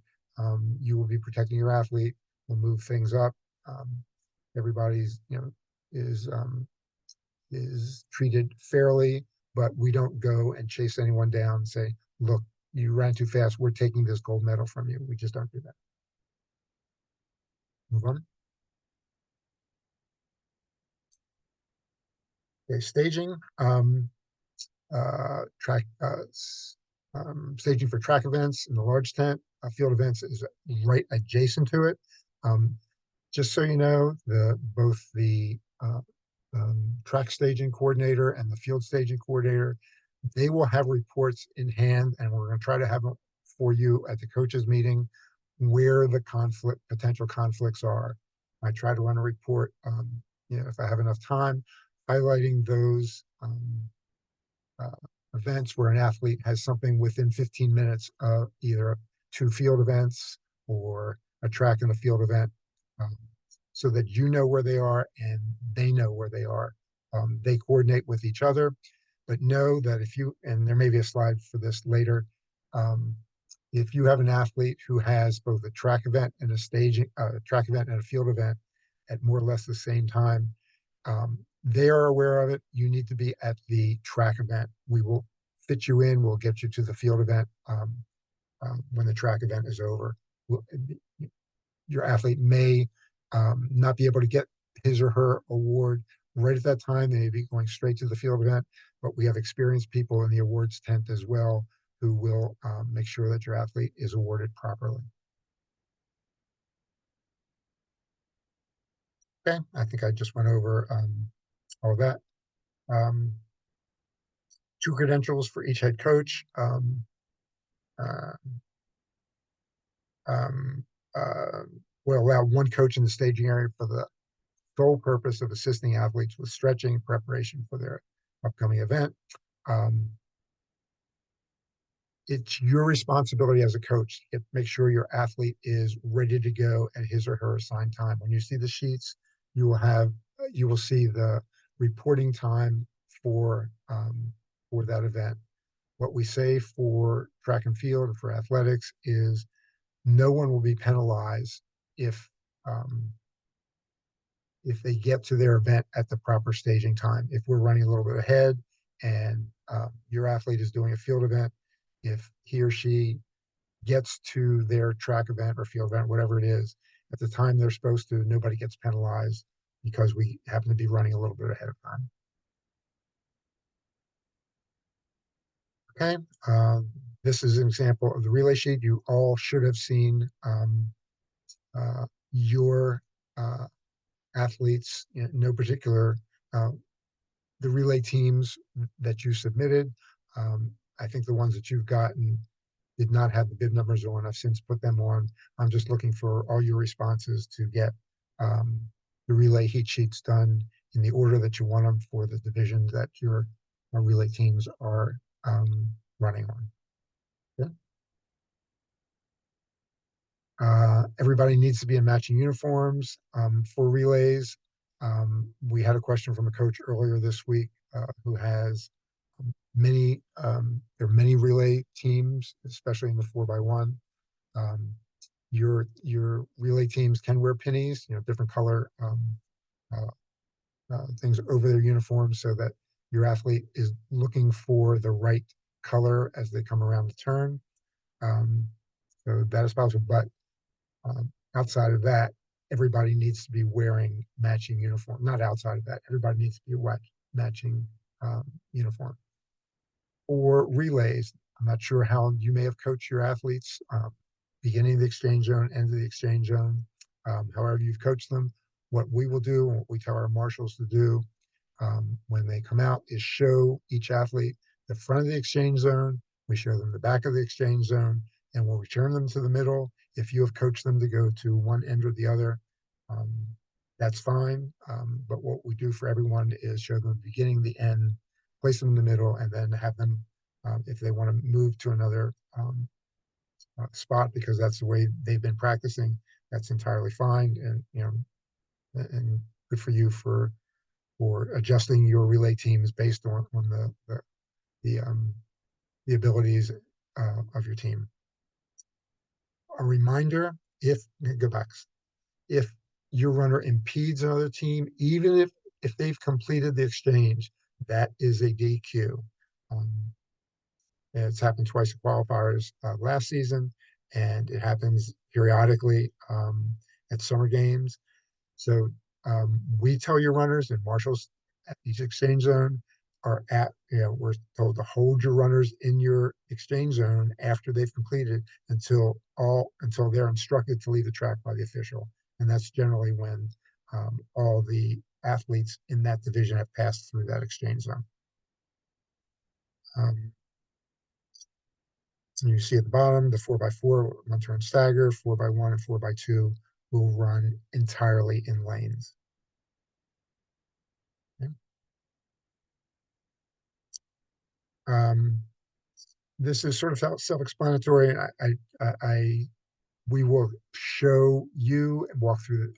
you will be protecting your athlete. We'll move things up. Um, everybody's is treated fairly, but we don't go and chase anyone down and say, "Look, you ran too fast. We're taking this gold medal from you." We just don't do that. Move on. Okay, staging. Track staging for track events in the large tent. Field events is right adjacent to it. Um, just so you know, the both the track staging coordinator and the field staging coordinator, they will have reports in hand, and we're going to try to have them for you at the coaches meeting where the potential conflicts are. I try to run a report, if I have enough time, highlighting those uh, events where an athlete has something within 15 minutes of either two field events or a track and a field event, um, so that you know where they are and they know where they are. They coordinate with each other, but know that if you, and there may be a slide for this later, um, if you have an athlete who has both a track event and a staging track event and a field event at more or less the same time, they are aware of it. You need to be at the track event. We will fit you in. We'll get you to the field event when the track event is over. We'll, your athlete may not be able to get his or her award right at that time. They may be going straight to the field event, but we have experienced people in the awards tent as well who will make sure that your athlete is awarded properly. Okay, I think I just went over all of that. Um, two credentials for each head coach. Uh, um, uh, will allow one coach in the staging area for the sole purpose of assisting athletes with stretching preparation for their upcoming event. Um, it's your responsibility as a coach to make sure your athlete is ready to go at his or her assigned time. When you see the sheets, you will see the reporting time for that event. What we say for track and field and for athletics is no one will be penalized if um, if they get to their event at the proper staging time. If we're running a little bit ahead and your athlete is doing a field event, if he or she gets to their track event or field event, whatever it is, at the time they're supposed to, nobody gets penalized because we happen to be running a little bit ahead of time. Okay, this is an example of the relay sheet. You all should have seen your athletes in no particular uh, the relay teams that you submitted. I think the ones that you've gotten did not have the bib numbers on. I've since put them on. I'm just looking for all your responses to get um, the relay heat sheets done in the order that you want them for the divisions that your relay teams are running on. Yeah. Everybody needs to be in matching uniforms for relays. We had a question from a coach earlier this week who has there are many relay teams, especially in the 4x1. Um, your relay teams can wear pennies, different color uh, things over their uniforms so that your athlete is looking for the right color as they come around the turn. Um, so that is possible, but outside of that, everybody needs to be wearing matching uniform. Not outside of that, everybody needs to be matching uniform. Or relays, I'm not sure how you may have coached your athletes, beginning of the exchange zone, end of the exchange zone, however you've coached them. What we will do, and what we tell our marshals to do when they come out, is show each athlete the front of the exchange zone. We show them the back of the exchange zone, and we'll return them to the middle. If you have coached them to go to one end or the other, um, that's fine. But what we do for everyone is show them the beginning, the end, place them in the middle, and then have them, if they want to move to another spot because that's the way they've been practicing, that's entirely fine. And and good for you for adjusting your relay teams based on the the abilities of your team. A reminder: if go back, if your runner impedes another team, even if they've completed the exchange, that is a DQ. Um, it's happened twice in qualifiers last season, and it happens periodically at summer games. So we tell your runners, and marshals at each exchange zone we're told to hold your runners in your exchange zone after they've completed until they're instructed to leave the track by the official. And that's generally when all the athletes in that division have passed through that exchange zone. Um, and you see at the bottom, the 4x4, one turn stagger, 4x1 and 4x2 will run entirely in lanes. Okay. Um, this is sort of self-explanatory. We will show you and walk through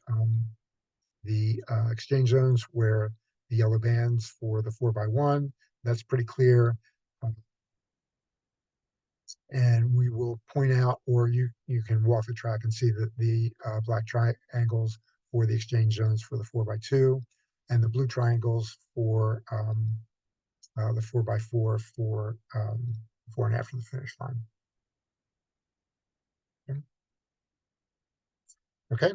the exchange zones where the yellow bands for the 4x1. That's pretty clear. Um, and we will point out, or you can walk the track and see the black triangles for the exchange zones for the 4x2, and the blue triangles for the 4x4 for before and after the finish line. Okay. Okay.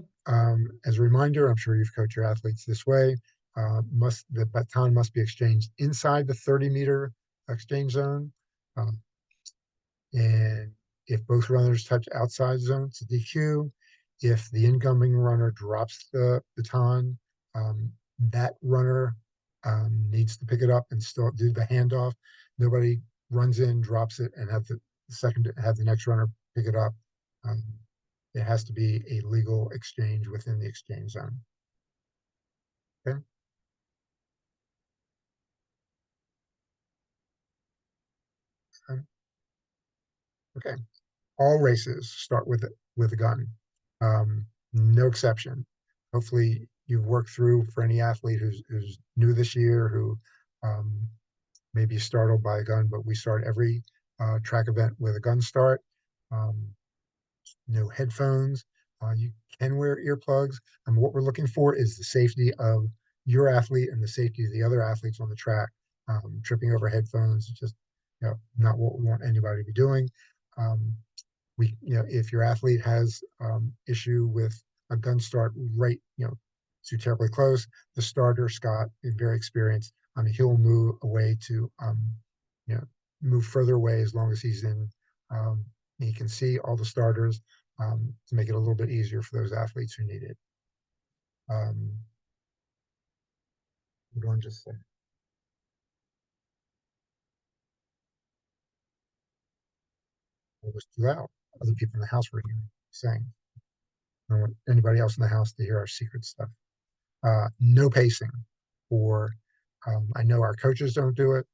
As a reminder, I'm sure you've coached your athletes this way. The baton must be exchanged inside the 30-meter exchange zone. Um, and if both runners touch outside zone, it's a DQ. If the incoming runner drops the baton, that runner needs to pick it up and still do the handoff. Nobody runs in, drops it, and have the next runner pick it up. Um, it has to be a legal exchange within the exchange zone. Okay. Okay. All races start with a gun. No exception. Hopefully, you've worked through for any athlete who's new this year who um, may be startled by a gun, but we start every track event with a gun start. Um, no headphones. You can wear earplugs. And what we're looking for is the safety of your athlete and the safety of the other athletes on the track. Tripping over headphones is just not what we want anybody to be doing. Um, if your athlete has issue with a gun start right, too terribly close, the starter, Scott, is very experienced. He'll move away to, you know, move further away as long as he's in. Um, he can see all the starters to make it a little bit easier for those athletes who need it. Um, what do I just say? It was too loud. Other people in the house were hearing saying. I don't want anybody else in the house to hear our secret stuff. No pacing, or I know our coaches don't do it,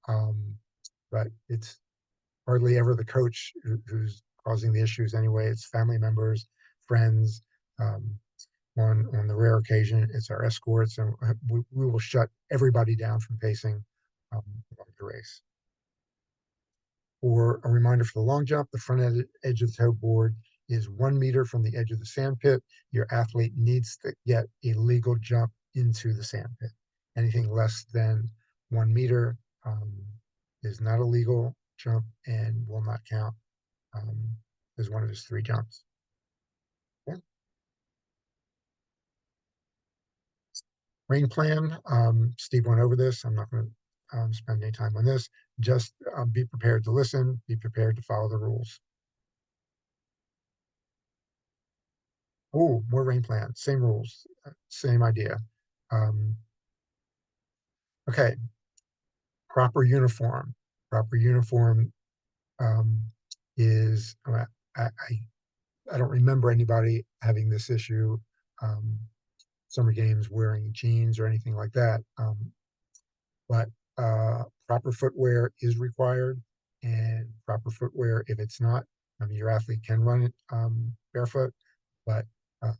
um, but it's hardly ever the coach who's causing the issues anyway. It's family members, friends. Um, on the rare occasion, it's our escorts, and we will shut everybody down from pacing along the race. For a reminder for the long jump, the front edge of the toe board is 1 meter from the edge of the sand pit. Your athlete needs to get a legal jump into the sand pit. Anything less than 1 meter is not a legal jump and will not count as one of his 3 jumps. Okay. Rain plan, Steve went over this. I'm not going to spend any time on this. Just be prepared to listen, be prepared to follow the rules. Oh, more rain plan, same rules, same idea. Um, okay, proper uniform. Proper uniform um, is, I, I don't remember anybody having this issue, um, summer games wearing jeans or anything like that. But proper footwear is required, and proper footwear, if it's not, I mean, your athlete can run it barefoot, but uh,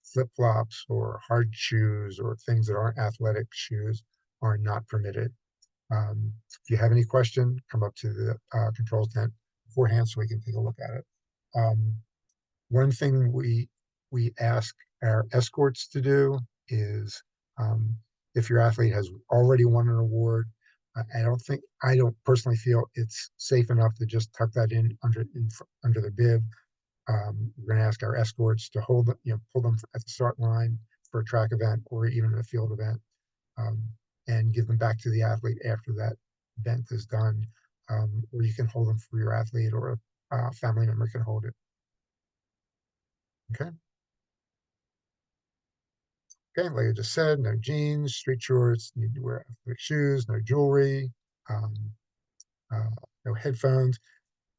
flip-flops or hard shoes or things that aren't athletic shoes are not permitted. If you have any question, come up to the control tent beforehand so we can take a look at it. Um, One thing we ask our escorts to do is um, if your athlete has already won an award, I don't personally feel it's safe enough to just tuck that in under the bib. We're going to ask our escorts to pull them at the start line for a track event or even a field event, um, and give them back to the athlete after that event is done. Or you can hold them for your athlete, or a family member can hold it. Okay. Okay, like I just said, no jeans, street shorts, need to wear athletic shoes, no jewelry, um, uh, no headphones.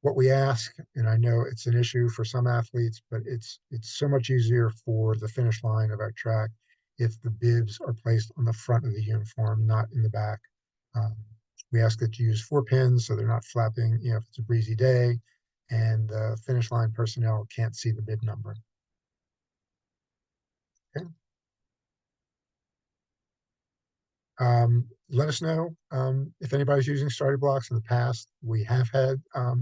What we ask, and I know it's an issue for some athletes, but it's so much easier for the finish line of our track if the bibs are placed on the front of the uniform, not in the back. Um, we ask that you use 4 pins so they're not flapping, if it's a breezy day, and the finish line personnel can't see the bib number. Okay. Let us know if anybody's using starter blocks in the past. We have had a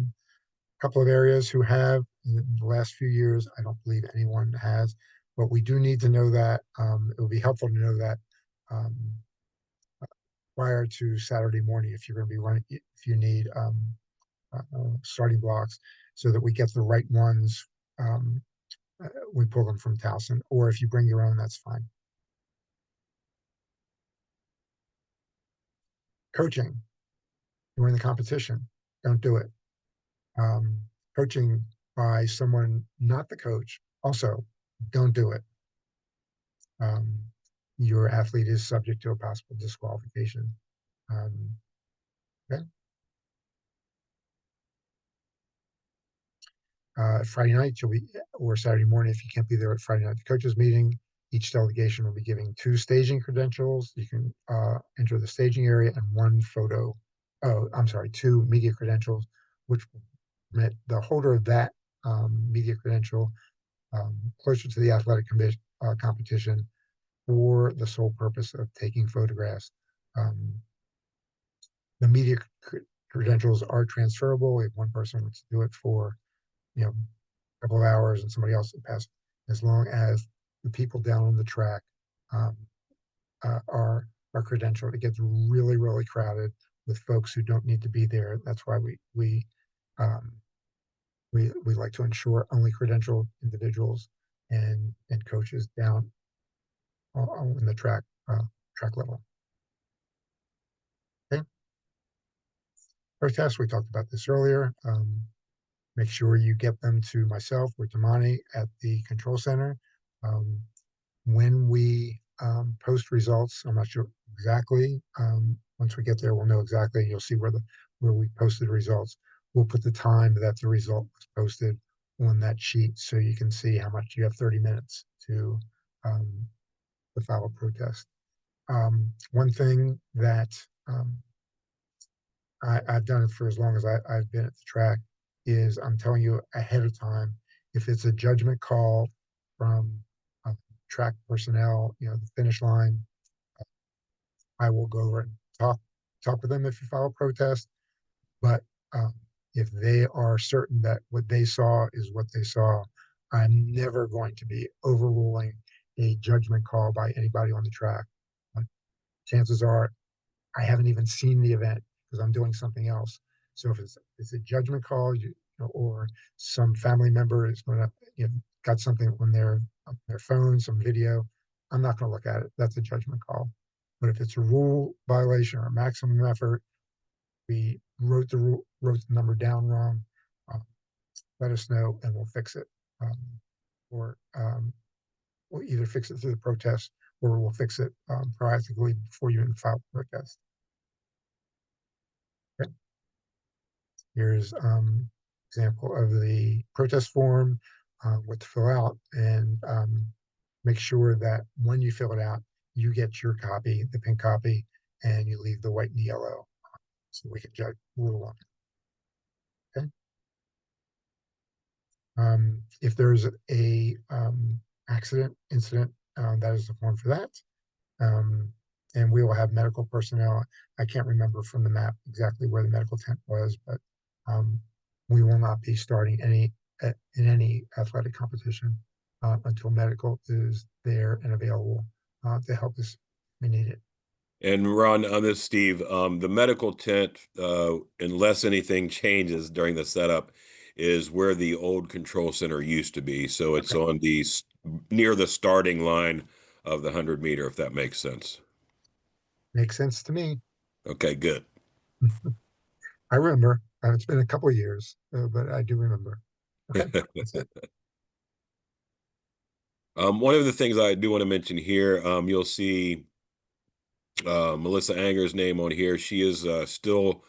couple of areas who have in the last few years. I don't believe anyone has, but we do need to know that. It would be helpful to know that um, prior to Saturday morning if you're going to be running, if you need starting blocks, so that we get the right ones. Um, we pull them from Towson, or if you bring your own, that's fine. Coaching during the competition, don't do it. um, Coaching by someone not the coach, also don't do it. Um, your athlete is subject to a possible disqualification. Um, okay. Friday night, or Saturday morning, if you can't be there at Friday night, the coaches meeting, each delegation will be giving 2 staging credentials. You can enter the staging area and 1 photo. Oh, I'm sorry, 2 media credentials, which will permit the holder of that media credential closer to the athletic competition for the sole purpose of taking photographs. Um, the media credentials are transferable. If one person wants to do it for a couple of hours and somebody else pass, as long as the people down on the track um, are credentialed. It gets really, really crowded with folks who don't need to be there. That's why um, we like to ensure only credentialed individuals and coaches down on the track level. Okay. First test, we talked about this earlier. Make sure you get them to myself or to Monty at the control center. Um, when we post results, I'm not sure exactly. Once we get there, we'll know exactly. You'll see where we posted results. We'll put the time that the result was posted on that sheet so you can see how much you have 30 minutes um, to file a protest. One thing that I've done it for as long as I've been at the track is I'm telling you ahead of time if it's a judgment call from track personnel, the finish line. I will go over and talk with them if you file a protest. But Um, if they are certain that what they saw is what they saw, I'm never going to be overruling a judgment call by anybody on the track. Um, Chances are I haven't even seen the event because I'm doing something else. So if it's a judgment call, or some family member is going to, got something on their phone, some video, I'm not going to look at it. That's a judgment call. But if it's a rule violation or maximum effort, we wrote the number down wrong. Um, Let us know and we'll fix it. Um, or we'll either fix it through the protest or we'll fix it proactively before you even file the protest. Okay? Here's example of the protest form, what to fill out, and make sure that when you fill it out, you get your copy, the pink copy, and you leave the white and the yellow so we can judge rule on it. Okay. If there's a accident, incident, that is the form for that. Um, and we will have medical personnel. I can't remember from the map exactly where the medical tent was, but um, we will not be starting in any athletic competition until medical is there and available to help us. We need it. And Ron, on this, Steve, the medical tent, unless anything changes during the setup, is where the old control center used to be. So it's Okay, on near the starting line of the 100 meter, if that makes sense. makes sense to me. Okay, good. I remember. It's been a couple of years, but I do remember. Okay, that's it. One of the things I do want to mention here, you'll see Melissa Anger's name on here. She is still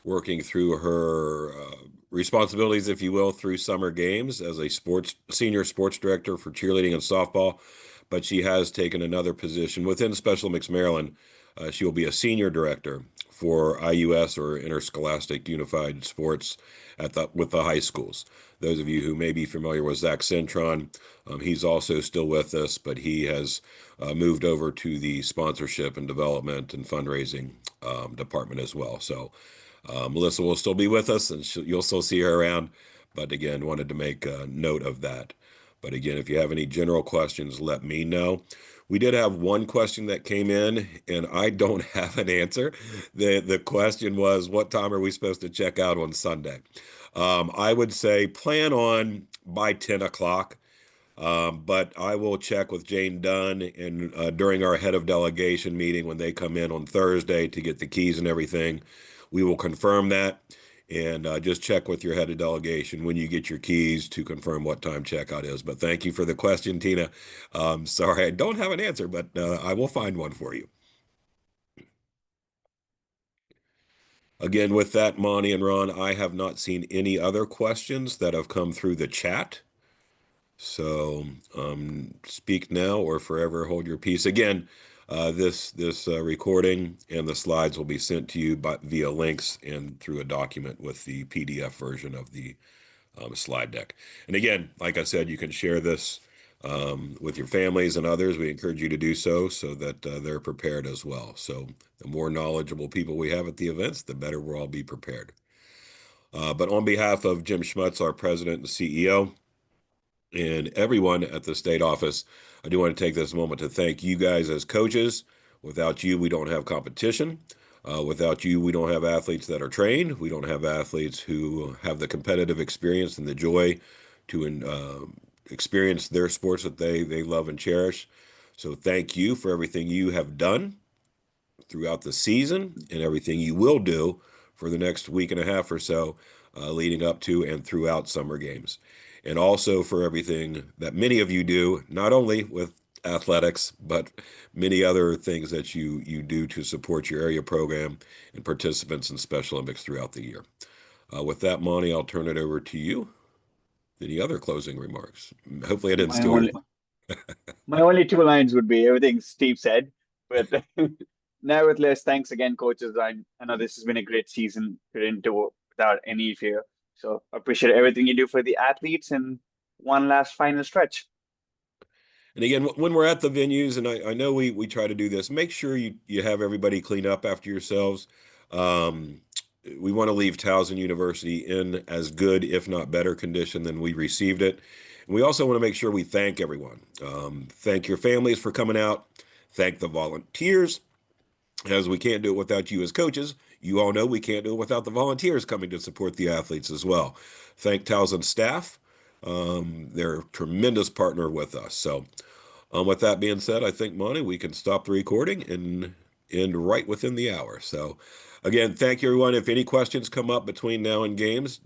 working through her responsibilities, if you will, through summer games as a senior sports director for cheerleading and softball. But she has taken another position within Special Mix Maryland. She will be a senior director for IUS, or Interscholastic Unified Sports, with the high schools. Those of you who may be familiar with Zach Centron, he's also still with us, but he has moved over to the sponsorship and development and fundraising department as well. So Melissa will still be with us, and you'll still see her around. But again, wanted to make a note of that. But again, if you have any general questions, let me know. We did have one question that came in, and I don't have an answer. The question was, what time are we supposed to check out on Sunday? I would say plan on by 10 o'clock. But I will check with Jane Dunn and during our head of delegation meeting when they come in on Thursday to get the keys and everything, we will confirm that and just check with your head of delegation when you get your keys to confirm what time checkout is. But thank you for the question, Tina. Sorry, I don't have an answer, but I will find one for you. Again, with that, Monty and Ron, I have not seen any other questions that have come through the chat. So speak now or forever hold your peace. Again, this recording and the slides will be sent to you via links and through a document with the PDF version of the slide deck. And again, like I said, you can share this with your families and others. We encourage you to do so so that they're prepared as well. So the more knowledgeable people we have at the events, the better we'll all be prepared. But on behalf of Jim Schmutz, our president and CEO, and everyone at the state office, I do want to take this moment to thank you guys as coaches. Without you, we don't have competition. Without you, we don't have athletes that are trained. We don't have athletes who have the competitive experience and the joy to experience their sports that they love and cherish. So thank you for everything you have done throughout the season and everything you will do for the next week and a half or so leading up to and throughout summer games. And also for everything that many of you do, not only with athletics, but many other things that you do to support your area program and participants in Special Olympics throughout the year. With that, Monty, I'll turn it over to you. Any other closing remarks? Hopefully I didn't My steal your. only my only two lines would be everything Steve said, but nevertheless, thanks again, coaches. I know this has been a great season into without any fear. So appreciate everything you do for the athletes and one last final stretch. And again, when we're at the venues, and I know we try to do this, make sure you have everybody clean up after yourselves. Um, we want to leave Towson University in as good, if not better, condition than we received it. And we also want to make sure we thank everyone. Thank your families for coming out. Thank the volunteers, as we can't do it without you as coaches. You all know we can't do it without the volunteers coming to support the athletes as well. Thank Towson staff. They're a tremendous partner with us. So, with that being said, I think, Monty, we can stop the recording and end right within the hour. So, again, thank you, everyone. If any questions come up between now and games, don't